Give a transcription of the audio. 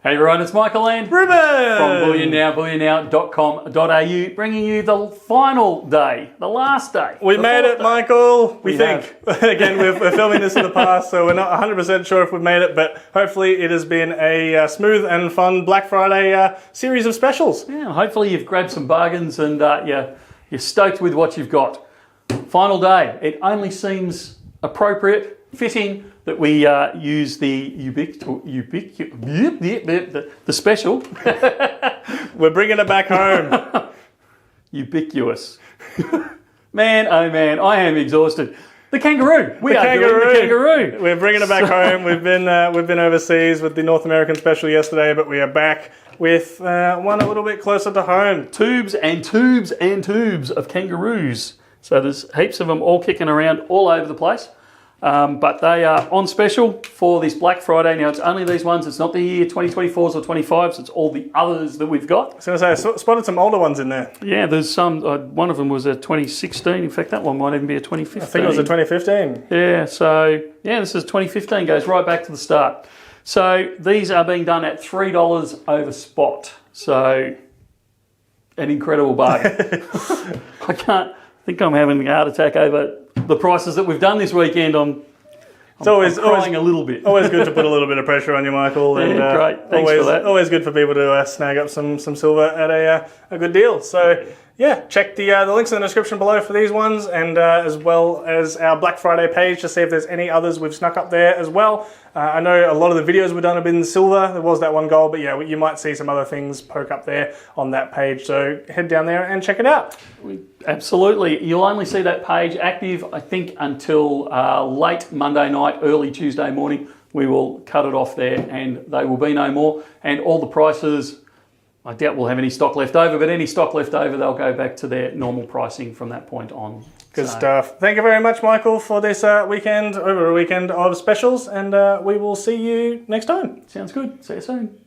Hey everyone, it's Michael and Ruben from Bullion Now, bullionnow.com.au, bringing you the final day, the last day. We made it, Michael. We think. have. Again, we're filming this in the past, so we're not 100% sure if we've made it, but hopefully it has been a smooth and fun Black Friday series of specials. Yeah, hopefully you've grabbed some bargains and you're stoked with what you've got. Final day. It only seems appropriate, fitting, that we use the special. We're bringing it back home. Ubiquitous. Man, oh man, I am exhausted. The kangaroo. We are doing the kangaroo. We're bringing it back home. We've been overseas with the North American special yesterday, but we are back with one a little bit closer to home. Tubes and tubes and tubes of kangaroos. So there's heaps of them all kicking around all over the place. But they are on special for this Black Friday. Now, it's only these ones. It's not the year 2024s or 25s. It's all the others that we've got. I was going to say, I spotted some older ones in there. Yeah, there's some. One of them was a 2016. In fact, that one might even be a 2015. I think it was a 2015. Yeah, so, yeah, this is 2015. Goes right back to the start. So these are being done at $3 over spot. So, an incredible bargain. I think I'm having a heart attack over the prices that we've done this weekend. I'm crying a little bit. Always good to put a little bit of pressure on you, Michael. And, yeah, great. Thanks for that. Always good for people to snag up some silver at a good deal. So yeah, check the links in the description below for these ones, and as well as our Black Friday page to see if there's any others we've snuck up there as well. I know a lot of the videos we've done have been silver. There was that one gold, but yeah, you might see some other things poke up there on that page. So head down there and check it out. Absolutely. You'll only see that page active, I think, until late Monday night, early Tuesday morning. We will cut it off there and they will be no more. And all the prices, I doubt we'll have any stock left over, but any stock left over, they'll go back to their normal pricing from that point on. Good stuff. Thank you very much, Michael, for this weekend of specials, and we will see you next time. Sounds good. See you soon.